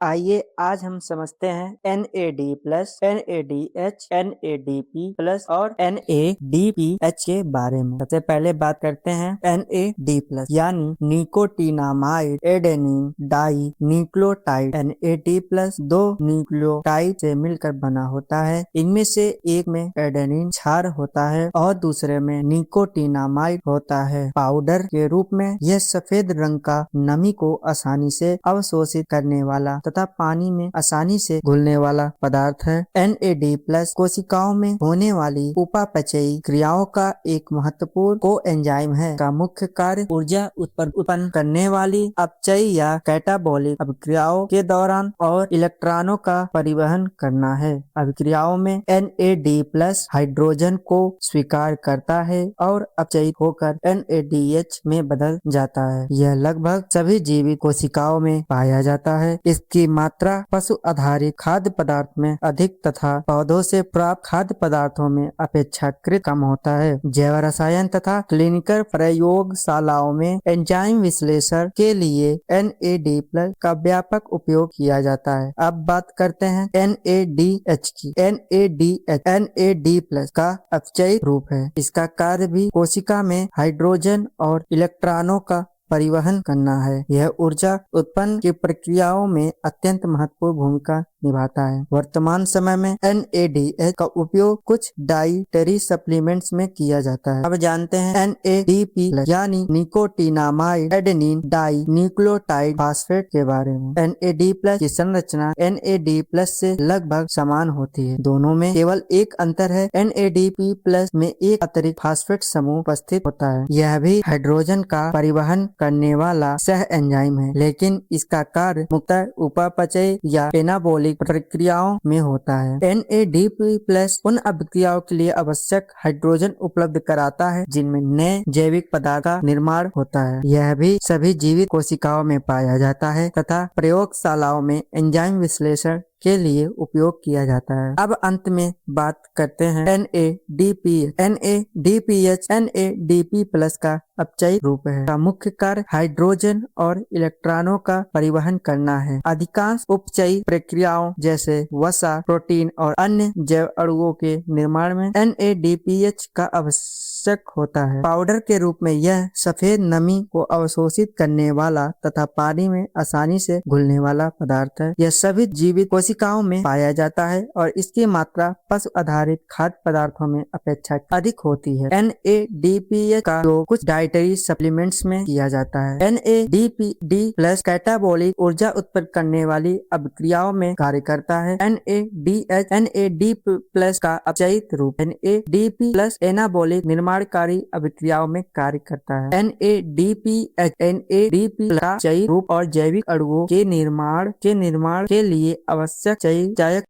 आइए आज हम समझते हैं NAD+, NADH, NADP+ और NADPH के बारे में। सबसे पहले बात करते हैं NAD+ यानी nicotinamide adenine di nucleotide. NAD+ दो न्यूक्लियोटाइड से मिलकर बना होता है। इनमें से एक में एडेनिन क्षार होता है और दूसरे में निकोटिनामाइड होता है। पाउडर के रूप में यह सफेद रंग का नमी को आसानी से अवशोषित करने वाला तथा पानी में आसानी से घुलने वाला पदार्थ है। NAD+ कोशिकाओं में होने वाली उपापचयी क्रियाओं का एक महत्वपूर्ण कोएंजाइम है। का मुख्य कार्य ऊर्जा उत्पन्न करने वाली अपचयी या कैटाबॉलिक अभिक्रियाओं के दौरान और इलेक्ट्रॉनों का परिवहन करना है। अभिक्रियाओं में NAD+ हाइड्रोजन को स्वीकार करता है और अपचयित होकर NADH में बदल जाता है। यह लगभग सभी जीवित कोशिकाओं में पाया जाता है। इसकी मात्रा पशु आधारित खाद्य पदार्थ में अधिक तथा पौधों से प्राप्त खाद्य पदार्थों में अपेक्षाकृत कम होता है। जैव रसायन तथा क्लिनिकल प्रयोगशालाओं में एंजाइम विश्लेषण के लिए NAD+ का व्यापक उपयोग किया जाता है। अब बात करते हैं NADH की। NAD+ का अपचयी रूप है। इसका कार्य भी कोशिका में हाइड्रोजन और इलेक्ट्रॉनों का परिवहन करना है। यह ऊर्जा उत्पन्न की प्रक्रियाओं में अत्यंत महत्वपूर्ण भूमिका निभाता है। वर्तमान समय में NADH का उपयोग कुछ डाइटरी सप्लीमेंट्स में किया जाता है। अब जानते हैं NADP+ यानी nicotinamide adenine di nucleotide phosphate के बारे में। NAD+ की संरचना NAD+ से लगभग समान होती है। दोनों में केवल एक अंतर है, NADP+ में एक अतिरिक्त फास्फेट समूह उपस्थित होता है। यह भी हाइड्रोजन का परिवहन करने वाला सह एंजाइम है, लेकिन इसका कार्य मुख्यतः उपापचय या एनाबॉलिक प्रक्रियाओं में होता है। NADP+ उन अभिक्रियाओं के लिए आवश्यक हाइड्रोजन उपलब्ध कराता है जिनमें नए जैविक पदार्थ का निर्माण होता है। यह भी सभी जीवित कोशिकाओं में पाया जाता है तथा प्रयोगशालाओं में एंजाइम विश्लेषण के लिए उपयोग किया जाता है। अब अंत में बात करते हैं NADPH NADP+ का अपचयी रूप है। का मुख्य कार्य हाइड्रोजन और इलेक्ट्रॉनों का परिवहन करना है। अधिकांश उपचयी प्रक्रियाओं जैसे वसा, प्रोटीन और अन्य जैव अणुओं के निर्माण में NADPH का आवश्यक होता है। पाउडर के रूप में यह सफेद नमी को अवशोषित करने वाला तथा पानी में आसानी से घुलने वाला पदार्थ है। यह सभी जीवित कोशिकाओं में पाया जाता है और इसकी मात्रा पशु आधारित खाद्य पदार्थों में अपेक्षा अधिक होती है। NADPH का उपयोग कुछ डाइटरी सप्लीमेंट्स में किया जाता है। NADP+ कैटाबॉलिक ऊर्जा उत्पन्न करने वाली अभिक्रियाओं में कार्य करता है। NAD+ का अपचयित रूप NADP+ एनाबॉलिक निर्माणकारी अभिक्रियाओं में कार्य करता है। NADPH NADP+ का अपचयी रूप और जैविक अणुओं के निर्माण के लिए आवश्यक